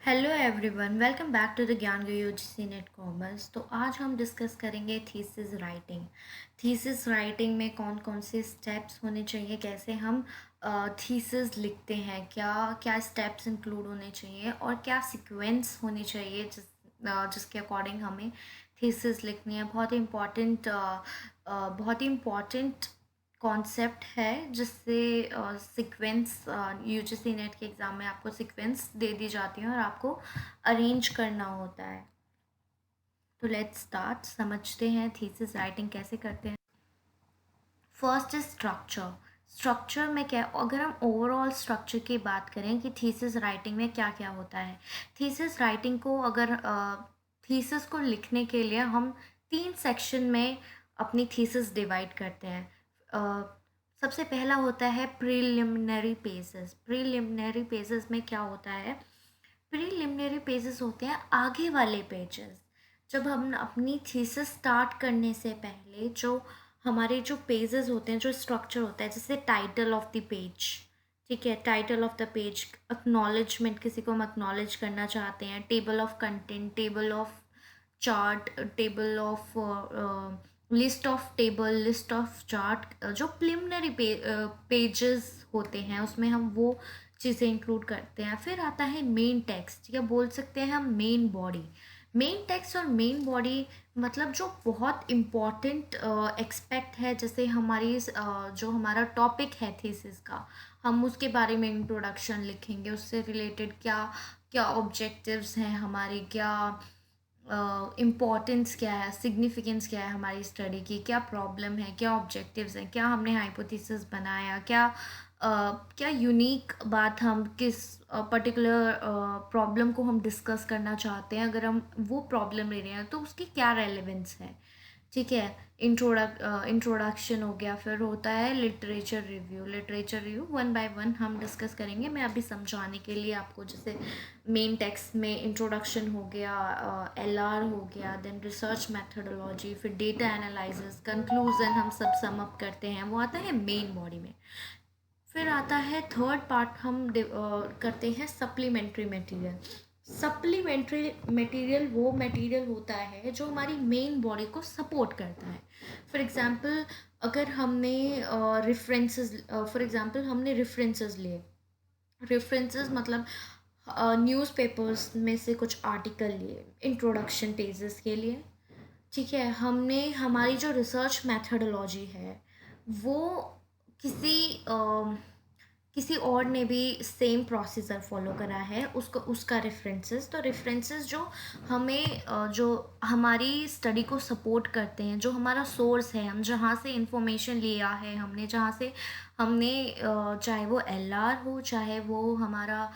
Hello everyone, welcome back to the Gyan UGC NET commerce. तो आज हम डिस्कस करेंगे थीसिस राइटिंग। थीसिस राइटिंग में कौन कौन से स्टेप्स होने चाहिए, कैसे हम थीसिस लिखते हैं, क्या क्या स्टेप्स इंक्लूड होने चाहिए और क्या सीक्वेंस होनी चाहिए जिसके अकॉर्डिंग हमें थीसिस लिखनी है। बहुत ही इम्पॉर्टेंट कॉन्सेप्ट है जिससे सीक्वेंस यूजीसी नेट के एग्ज़ाम में आपको सीक्वेंस दे दी जाती है और आपको अरेंज करना होता है। तो लेट्स स्टार्ट, समझते हैं थीसिस राइटिंग कैसे करते हैं। First is structure. स्ट्रक्चर में क्या, अगर हम ओवरऑल स्ट्रक्चर की बात करें कि थीसिस राइटिंग में क्या क्या होता है। थीसिस राइटिंग को अगर थीसिस को लिखने के लिए हम 3 सेक्शन में अपनी थीसिस डिवाइड करते हैं। सबसे पहला होता है प्रीलिमिनरी पेजेस। प्रीलिमिनरी पेजेस में क्या होता है, प्रीलिमिनरी पेजेस होते हैं आगे वाले पेजेस। जब हम अपनी थीसिस स्टार्ट करने से पहले जो हमारे जो पेजेस होते हैं, जो स्ट्रक्चर होता है, जैसे टाइटल ऑफ द पेज, ठीक है, title of the page, acknowledgement, किसी को हम एक्नॉलेज करना चाहते हैं, table of content, table of chart, table of list of table, list of chart, जो प्रिलिमिनरी पेजेस होते हैं उसमें हम वो चीज़ें इंक्लूड करते हैं। फिर आता है मेन टेक्स्ट, या बोल सकते हैं हम मेन बॉडी। मेन टेक्स्ट और मेन बॉडी मतलब जो बहुत इम्पॉर्टेंट एक्सपेक्ट है, जैसे हमारी जो हमारा टॉपिक है थीसिस का, हम उसके बारे में इंट्रोडक्शन लिखेंगे, उससे रिलेटेड क्या क्या ऑब्जेक्टिव्स हैं हमारे, क्या इम्पोर्टेंस क्या है, सिग्निफिकेंस क्या है हमारी स्टडी की, क्या प्रॉब्लम है, क्या ऑब्जेक्टिव्स हैं, क्या हमने हाइपोथेसिस बनाया, क्या यूनिक बात हम किस पर्टिकुलर प्रॉब्लम को हम डिस्कस करना चाहते हैं, अगर हम वो प्रॉब्लम ले रहे हैं तो उसकी क्या रेलेवेंस है। ठीक है, इंट्रोडक्शन हो गया। फिर होता है literature review. Literature review one by one हम डिस्कस करेंगे। मैं अभी समझाने के लिए आपको, जैसे मेन टेक्स्ट में इंट्रोडक्शन हो गया, एलआर हो गया, देन रिसर्च मेथडोलॉजी, फिर डेटा एनालिसिस, कंक्लूजन, हम सब सम अप करते हैं, वो आता है मेन बॉडी में। फिर आता है थर्ड पार्ट, हम करते हैं सप्लीमेंट्री मटेरियल। सप्लीमेंट्री मटेरियल वो मटेरियल होता है जो हमारी मेन बॉडी को सपोर्ट करता है। फॉर एग्जांपल, अगर हमने हमने रेफरेंसेस लिए। रेफरेंसेस मतलब न्यूज़पेपर्स में से कुछ आर्टिकल लिए इंट्रोडक्शन पेजेस के लिए। ठीक है, हमने हमारी जो रिसर्च मैथडोलॉजी है वो किसी किसी और ने भी सेम प्रोसीजर फॉलो करा है, उसको उसका रेफरेंसेस, तो रेफरेंसेस जो हमें जो हमारी स्टडी को सपोर्ट करते हैं, जो हमारा सोर्स है, हम जहाँ से इंफॉर्मेशन लिया है, हमने जहाँ से हमने चाहे वो एलआर हो, चाहे वो हमारा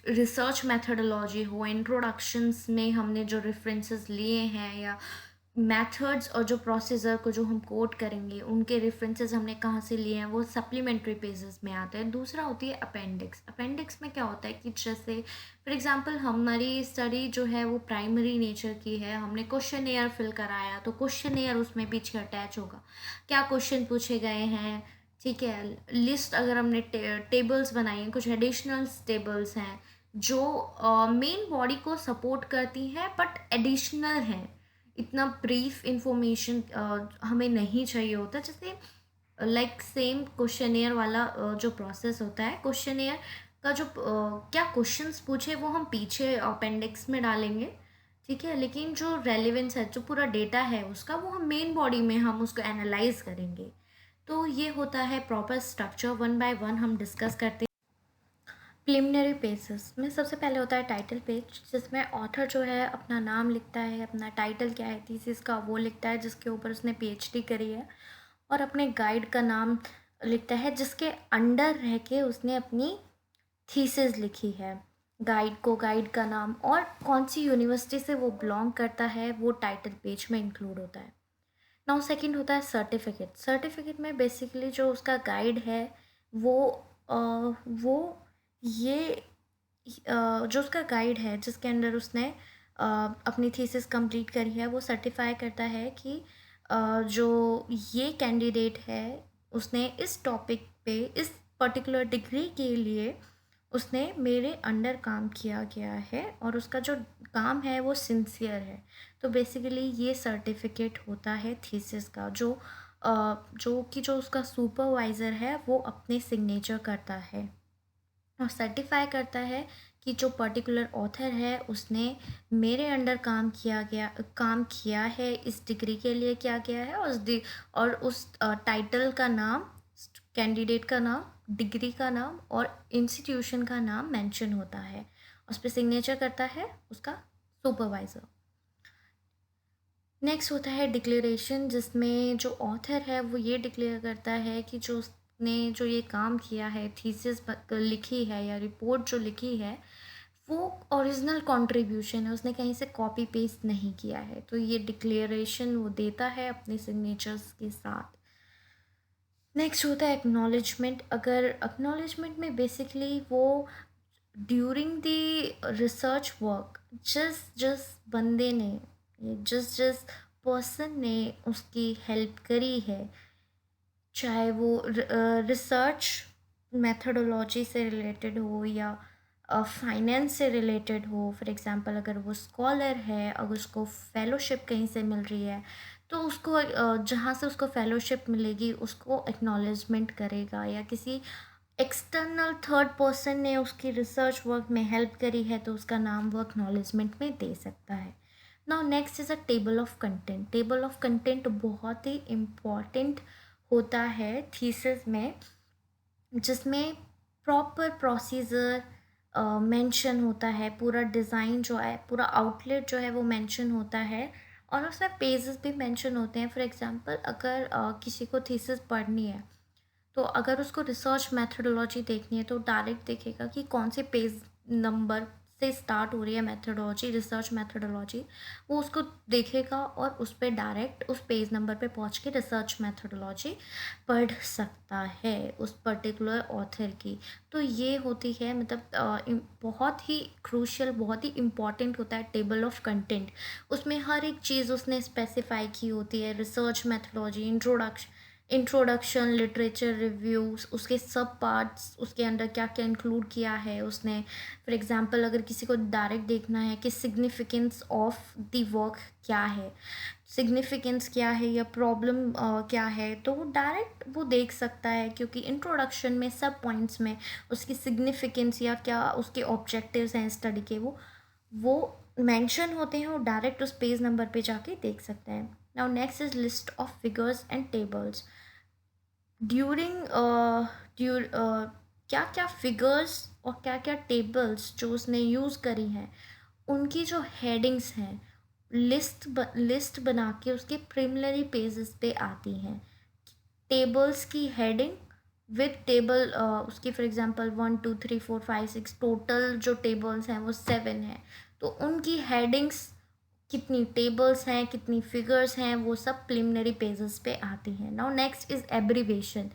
रिसर्च मेथडोलॉजी हो, इंट्रोडक्शंस में हमने जो रेफरेंसेस लिए हैं, या मेथड्स और जो प्रोसीजर को जो हम कोट करेंगे उनके रेफरेंसेस हमने कहाँ से लिए हैं, वो सप्लीमेंट्री पेजेस में आते हैं। दूसरा होती है अपेंडिक्स। अपेंडिक्स में क्या होता है कि जैसे फॉर एग्जांपल हमारी स्टडी जो है वो प्राइमरी नेचर की है, हमने क्वेश्चन एयर फिल कराया तो क्वेश्चन एयर उसमें पीछे अटैच होगा, क्या क्वेश्चन पूछे गए हैं। ठीक है, लिस्ट अगर हमने टेबल्स बनाई हैं, कुछ एडिशनल टेबल्स हैं जो मेन बॉडी को सपोर्ट करती हैं बट एडिशनल हैं, इतना ब्रीफ इंफॉर्मेशन हमें नहीं चाहिए होता। जैसे लाइक सेम क्वेश्चनेयर वाला जो प्रोसेस होता है, क्वेश्चनेयर का जो क्या क्वेश्चंस पूछे वो हम पीछे अपेंडिक्स में डालेंगे। ठीक है, लेकिन जो रेलेवेंस है, जो पूरा डेटा है उसका, वो हम मेन बॉडी में हम उसको एनालाइज करेंगे। तो ये होता है proper structure, one by one हम डिस्कस करते हैं। प्रिलिमिनरी पेजेस में सबसे पहले होता है टाइटल पेज, जिसमें ऑथर जो है अपना नाम लिखता है, अपना टाइटल क्या है थीसिस का वो लिखता है जिसके ऊपर उसने पीएचडी करी है, और अपने गाइड का नाम लिखता है जिसके अंडर रह के उसने अपनी थीसिस लिखी है। गाइड का नाम और कौन सी यूनिवर्सिटी से वो बिलोंग करता है वो टाइटल पेज में इंक्लूड होता है। नाउ सेकंड होता है सर्टिफिकेट। सर्टिफिकेट में बेसिकली जो उसका गाइड है वो वो ये जो उसका गाइड है जिसके अंडर उसने अपनी थीसिस कंप्लीट करी है, वो सर्टिफाई करता है कि जो ये कैंडिडेट है उसने इस टॉपिक पे इस पर्टिकुलर डिग्री के लिए उसने मेरे अंडर काम किया गया है और उसका जो काम है वो सिंसियर है। तो बेसिकली ये सर्टिफिकेट होता है थीसिस का, जो उसका सुपरवाइज़र है वो अपने सिग्नेचर करता है और सर्टिफाई करता है कि जो पर्टिकुलर ऑथर है उसने मेरे अंडर काम किया है, इस डिग्री के लिए किया गया है, और उस टाइटल का नाम, कैंडिडेट का नाम, डिग्री का नाम और इंस्टीट्यूशन का नाम मेंशन होता है। उस पर सिग्नेचर करता है उसका सुपरवाइज़र। नेक्स्ट होता है डिक्लेरेशन, जिसमें जो ऑथर है वो ये डिक्लेयर करता है कि जो उसने जो ये काम किया है, थीसिस लिखी है या रिपोर्ट जो लिखी है, वो ओरिजिनल कंट्रीब्यूशन है, उसने कहीं से कॉपी पेस्ट नहीं किया है। तो ये डिक्लेरेशन वो देता है अपने सिग्नेचर्स के साथ। नेक्स्ट होता है एक्नॉलेजमेंट। अगर एक्नॉलेजमेंट में बेसिकली वो ड्यूरिंग द रिसर्च वर्क जिस जिस बंदे ने, जिस पर्सन ने उसकी हेल्प करी है, चाहे वो रिसर्च मेथडोलॉजी से रिलेटेड हो या फाइनेंस से रिलेटेड हो। फॉर एग्जांपल अगर वो स्कॉलर है, अगर उसको फेलोशिप कहीं से मिल रही है, तो उसको जहाँ से उसको फेलोशिप मिलेगी उसको एक्नॉलेजमेंट करेगा, या किसी एक्सटर्नल थर्ड पर्सन ने उसकी रिसर्च वर्क में हेल्प करी है तो उसका नाम वो एक्नॉलेजमेंट में दे सकता है। Now next is a table of content. Table of content बहुत ही इम्पॉर्टेंट होता है थीसिस में, जिसमें प्रॉपर प्रोसीजर मेंशन होता है, पूरा डिज़ाइन जो है, पूरा आउटलेट जो है वो मेंशन होता है, और उसमें पेजेस भी मेंशन होते हैं। फॉर एग्जांपल अगर किसी को थीसिस पढ़नी है, तो अगर उसको रिसर्च मेथडोलॉजी देखनी है तो डायरेक्ट देखेगा कि कौन से पेज नंबर से स्टार्ट हो रही है मेथडोलॉजी, रिसर्च मेथडोलॉजी, वो उसको देखेगा और उस पर डायरेक्ट उस पेज नंबर पे पहुंच के रिसर्च मेथडोलॉजी पढ़ सकता है उस पर्टिकुलर ऑथर की। तो ये होती है, मतलब बहुत ही क्रूशियल, बहुत ही इम्पॉर्टेंट होता है टेबल ऑफ कंटेंट। उसमें हर एक चीज़ उसने स्पेसिफाई की होती है, research methodology, introduction, literature reviews, उसके सब पार्ट्स, उसके अंदर क्या क्या इंक्लूड किया है उसने। फॉर एग्जांपल अगर किसी को डायरेक्ट देखना है कि सिग्निफिकेंस ऑफ द वर्क क्या है, सिग्निफिकेंस क्या है या प्रॉब्लम क्या है, तो वो डायरेक्ट वो देख सकता है, क्योंकि इंट्रोडक्शन में सब पॉइंट्स में उसकी सिग्निफिकेंस या क्या उसके ऑब्जेक्टिव्स हैं स्टडी के, वो मेंशन होते हैं, वो डायरेक्ट उस पेज नंबर पे जाके देख सकते हैं। Now next is list of figures and tables. During क्या क्या फिगर्स और क्या क्या टेबल्स जो उसने यूज़ करी हैं, उनकी जो हेडिंग्स हैं, लिस्ट बना के उसके प्रिलिमिनरी पेजेस पे आती हैं। टेबल्स की हेडिंग विद टेबल, उसकी फॉर एग्जांपल 1 2 3 4 5 6 टोटल जो टेबल्स हैं वो 7 हैं, तो उनकी हेडिंग्स, कितनी टेबल्स हैं, कितनी फिगर्स हैं, वो सब प्रिलिमिनरी पेजेस पे आती हैं। Now next is abbreviation.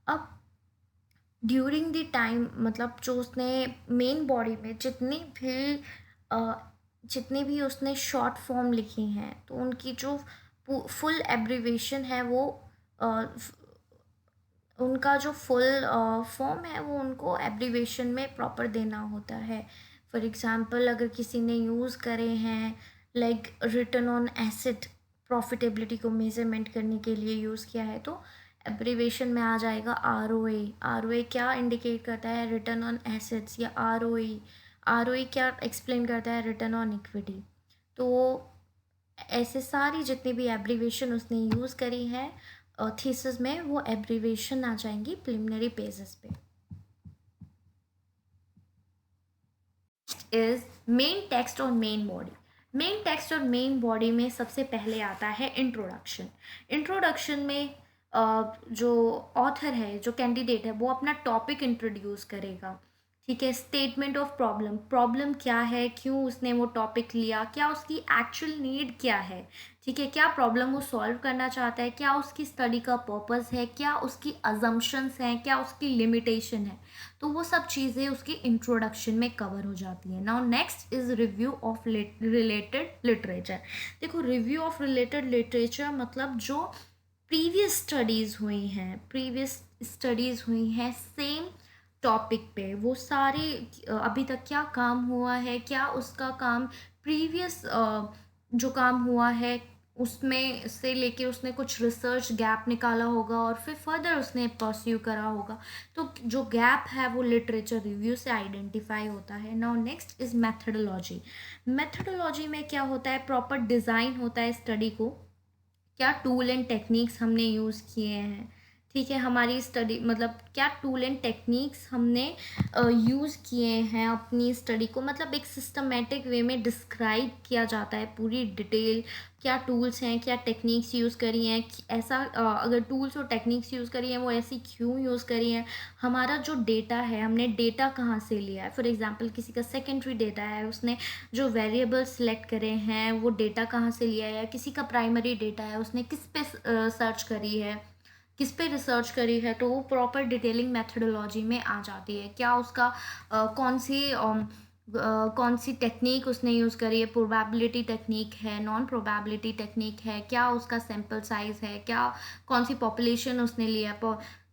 अब ड्यूरिंग द टाइम, मतलब जो उसने मेन बॉडी में अ, जितनी भी उसने शॉर्ट फॉर्म लिखी हैं, तो उनकी जो फुल एब्रीवेशन है वो उनका जो फुल फॉर्म है वो उनको एब्रीवेशन में प्रॉपर देना होता है। फॉर एग्जांपल अगर किसी ने यूज़ करे हैं like return on asset, profitability को मेजरमेंट करने के लिए यूज़ किया है, तो एब्रीवेशन में आ जाएगा ROA। ROA क्या इंडिकेट करता है, रिटर्न ऑन एसेट्स, या ROE क्या एक्सप्लेन करता है, रिटर्न ऑन इक्विटी। तो ऐसे सारी जितनी भी एब्रीवेशन उसने यूज़ करी है थीसिस में, वो एब्रीवेशन आ जाएंगी प्रिलिमिनरी पेजेस पे। इज मेन टेक्स्ट और मेन बॉडी। मेन टेक्स्ट और मेन बॉडी में सबसे पहले आता है इंट्रोडक्शन। इंट्रोडक्शन में जो ऑथर है, जो कैंडिडेट है, वो अपना टॉपिक इंट्रोड्यूस करेगा। ठीक है, स्टेटमेंट ऑफ प्रॉब्लम, प्रॉब्लम क्या है, क्यों उसने वो टॉपिक लिया, क्या उसकी एक्चुअल नीड क्या है, ठीक है, क्या प्रॉब्लम वो सॉल्व करना चाहता है, क्या उसकी स्टडी का पर्पस है, क्या उसकी अजम्पशंस हैं, क्या उसकी लिमिटेशन है, तो वो सब चीज़ें उसकी इंट्रोडक्शन में कवर हो जाती है। Now next is review of related literature. देखो, रिव्यू ऑफ रिलेटेड लिटरेचर मतलब जो प्रीवियस स्टडीज़ हुई हैं सेम टॉपिक पे, वो सारे अभी तक क्या काम हुआ है, क्या उसका काम प्रीवियस जो काम हुआ है उसमें से लेके उसने कुछ रिसर्च गैप निकाला होगा और फिर फर्दर उसने परस्यू करा होगा। तो जो गैप है वो लिटरेचर रिव्यू से आइडेंटिफाई होता है। Now next is methodology. Methodology में क्या होता है, प्रॉपर डिज़ाइन होता है स्टडी को, क्या टूल एंड टेक्निक्स हमने यूज़ किए हैं, ठीक है, हमारी स्टडी मतलब क्या टूल एंड टेक्निक्स हमने यूज़ किए हैं अपनी स्टडी को, मतलब एक सिस्टमेटिक वे में डिस्क्राइब किया जाता है पूरी डिटेल, क्या टूल्स हैं, क्या टेक्निक्स यूज़ करी हैं, ऐसा अगर टूल्स और टेक्निक्स यूज़ करी हैं वो ऐसी क्यों यूज़ करी हैं, हमारा जो डेटा है हमने डेटा कहाँ से लिया है। फॉर एग्जांपल किसी का सेकेंडरी डेटा है, उसने जो वेरिएबल सेलेक्ट करे हैं वो डेटा कहाँ से लिया है, किसी का प्राइमरी डेटा है उसने किस पे सर्च करी है, किस पे रिसर्च करी है, तो वो प्रॉपर डिटेलिंग मेथडोलॉजी में आ जाती है। क्या उसका कौन सी टेक्निक उसने यूज़ करी है, प्रोबेबिलिटी टेक्निक है, नॉन प्रोबेबिलिटी टेक्निक है, क्या उसका सैम्पल साइज़ है, क्या कौन सी पॉपुलेशन उसने लिया है,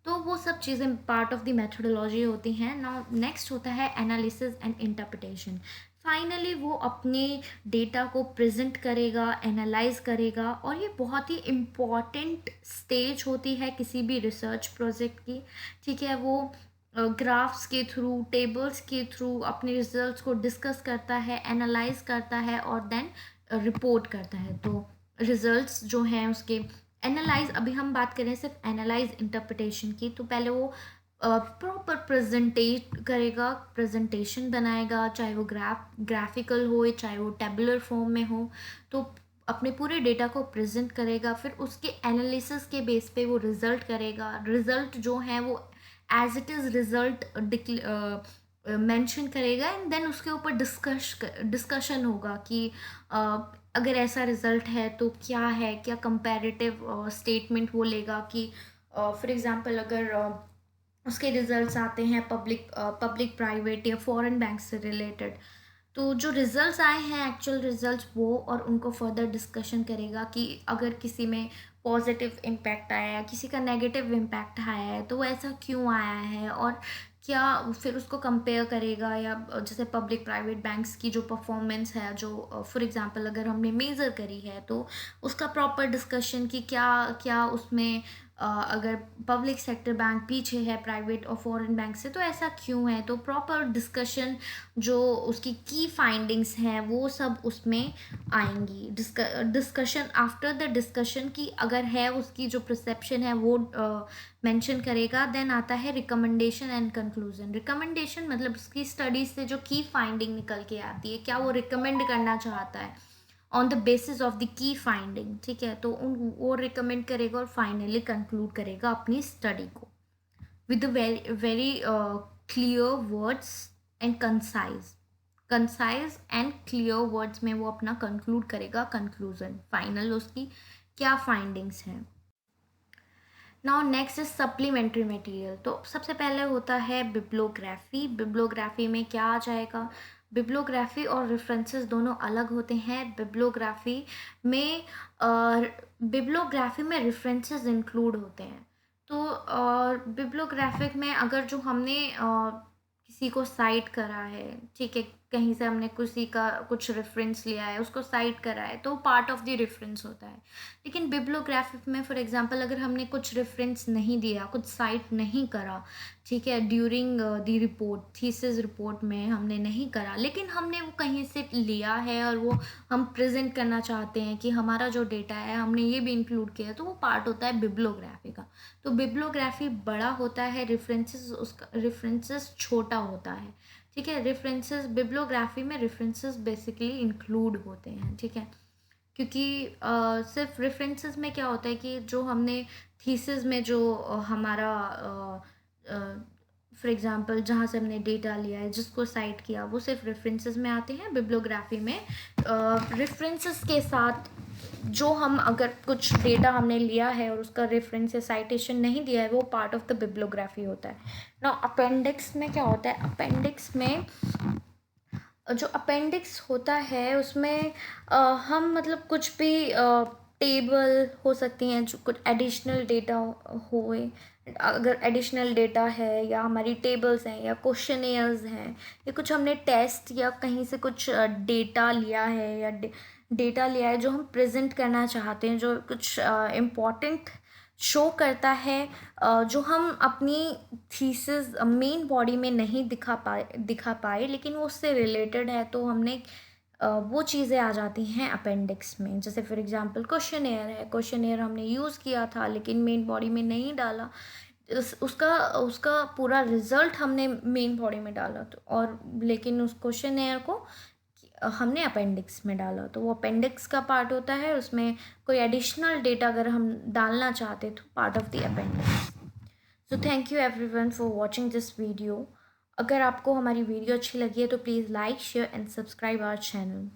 तो वो सब चीज़ें पार्ट ऑफ द मेथडोलॉजी होती हैं। नाउ नेक्स्ट होता है एनालिसिस एंड इंटरप्रिटेशन। फाइनली वो अपने डेटा को प्रेजेंट करेगा, एनालाइज करेगा, और ये बहुत ही इम्पॉर्टेंट स्टेज होती है किसी भी रिसर्च प्रोजेक्ट की, ठीक है। वो ग्राफ्स के थ्रू, टेबल्स के थ्रू अपने रिजल्ट्स को डिस्कस करता है, एनालाइज करता है और देन रिपोर्ट करता है। तो रिजल्ट्स जो हैं उसके एनालाइज, अभी हम बात करें सिर्फ एनालाइज इंटरप्रिटेशन की, तो पहले वो प्रॉपर प्रेजेंटेट करेगा, प्रेजेंटेशन बनाएगा, चाहे वो ग्राफिकल हो चाहे वो टेबुलर फॉर्म में हो, तो अपने पूरे डेटा को प्रेजेंट करेगा, फिर उसके एनालिसिस के बेस पे वो रिजल्ट करेगा, रिजल्ट जो है वो as it is result mention करेगा, एंड देन उसके ऊपर डिस्कशन होगा कि अगर ऐसा रिजल्ट है तो क्या है, क्या कंपैरेटिव स्टेटमेंट वो लेगा कि फॉर एग्जांपल अगर उसके रिजल्ट्स आते हैं पब्लिक प्राइवेट या फॉरेन बैंक से रिलेटेड, तो जो रिजल्ट्स आए हैं एक्चुअल रिजल्ट्स वो, और उनको फर्दर डिस्कशन करेगा कि अगर किसी में पॉजिटिव इम्पैक्ट आया है, किसी का नेगेटिव इम्पैक्ट आया है, तो वो ऐसा क्यों आया है, और क्या, फिर उसको कंपेयर करेगा, या जैसे पब्लिक प्राइवेट बैंक्स की जो परफॉर्मेंस है, जो फॉर एग्जांपल अगर हमने मेज़र करी है, तो उसका प्रॉपर डिस्कशन कि क्या क्या उसमें अगर पब्लिक सेक्टर बैंक पीछे है प्राइवेट और फॉरेन बैंक से, तो ऐसा क्यों है, तो प्रॉपर डिस्कशन, जो उसकी की फाइंडिंग्स हैं वो सब उसमें आएंगी। डिस्कशन, आफ्टर द डिस्कशन की अगर है उसकी जो परसेप्शन है वो मेंशन करेगा, देन आता है रिकमेंडेशन एंड कंक्लूजन। रिकमेंडेशन मतलब उसकी स्टडी से जो की फाइंडिंग निकल के आती है, क्या वो रिकमेंड करना चाहता है on the basis of the key finding, ठीक है, तो वो रिकमेंड करेगा और फाइनली कंक्लूड करेगा अपनी स्टडी को with very very clear words and concise and clear words में वो अपना कंक्लूड करेगा, कंक्लूजन फाइनल उसकी क्या फाइंडिंग्स हैं। Now next is supplementary material. तो सबसे पहले होता है बिब्लोग्राफी। बिब्लोग्राफी में क्या आ जाएगा, बिब्लोग्राफी और रेफरेंसेस दोनों अलग होते हैं। में बिब्लोग्राफी में रेफरेंसेस इंक्लूड होते हैं। तो बिब्लोग्राफिक में अगर जो हमने किसी को साइट करा है, ठीक है, कहीं से हमने किसी का कुछ रेफरेंस लिया है, उसको साइट करा है, तो पार्ट ऑफ द रेफरेंस होता है। लेकिन बिब्लोग्राफिक में फॉर एग्जांपल अगर हमने कुछ रेफरेंस नहीं दिया, कुछ साइट नहीं करा, ठीक है, during the report, thesis report में हमने नहीं करा, लेकिन हमने वो कहीं से लिया है और वो हम प्रेजेंट करना चाहते हैं कि हमारा जो डेटा है हमने ये भी इंक्लूड किया, तो वो पार्ट होता है बिब्लोग्राफी का। तो बिब्लोग्राफी बड़ा होता है, रेफरेंसेस छोटा होता है, ठीक है। रेफरेंसेस बिब्लोग्राफी में रेफरेंसेस बेसिकली इंक्लूड होते हैं, ठीक है, क्योंकि सिर्फ रेफरेंसेस में क्या होता है कि जो हमने थीसिस में जो हमारा फॉर एग्जांपल जहाँ से हमने डेटा लिया है, जिसको साइट किया, वो सिर्फ रेफरेंसेस में आते हैं। बिब्लोग्राफी में रेफरेंसेस के साथ जो हम अगर कुछ डेटा हमने लिया है और उसका रेफरेंस या साइटेशन नहीं दिया है, वो पार्ट ऑफ द बिब्लोग्राफी होता है। ना अपेंडिक्स में क्या होता है, अपेंडिक्स में जो अपेंडिक्स होता है उसमें हम मतलब कुछ भी टेबल हो सकती हैं जो कुछ एडिशनल डेटा होए, अगर एडिशनल डेटा है या हमारी टेबल्स हैं या क्वेश्चनेयर्स हैं या कुछ हमने टेस्ट या कहीं से कुछ डेटा लिया है या डेटा लिया है जो हम प्रेजेंट करना चाहते हैं, जो कुछ इम्पोर्टेंट शो करता है, जो हम अपनी थीसिस मेन बॉडी में नहीं दिखा पाए लेकिन वो उससे रिलेटेड है, तो हमने वो चीज़ें आ जाती हैं अपेंडिक्स में। जैसे फॉर एग्जांपल क्वेश्चनेयर है, क्वेश्चनेयर हमने यूज़ किया था लेकिन मेन बॉडी में नहीं डाला, उसका उसका पूरा रिजल्ट हमने मेन बॉडी में डाला, तो और लेकिन उस क्वेश्चनेयर को हमने अपेंडिक्स में डाला, तो वो अपेंडिक्स का पार्ट होता है, उसमें कोई एडिशनल डेटा अगर हम डालना चाहते तो part of the appendix. So thank you everyone for watching this video. अगर आपको हमारी वीडियो अच्छी लगी है तो please like share and subscribe our channel.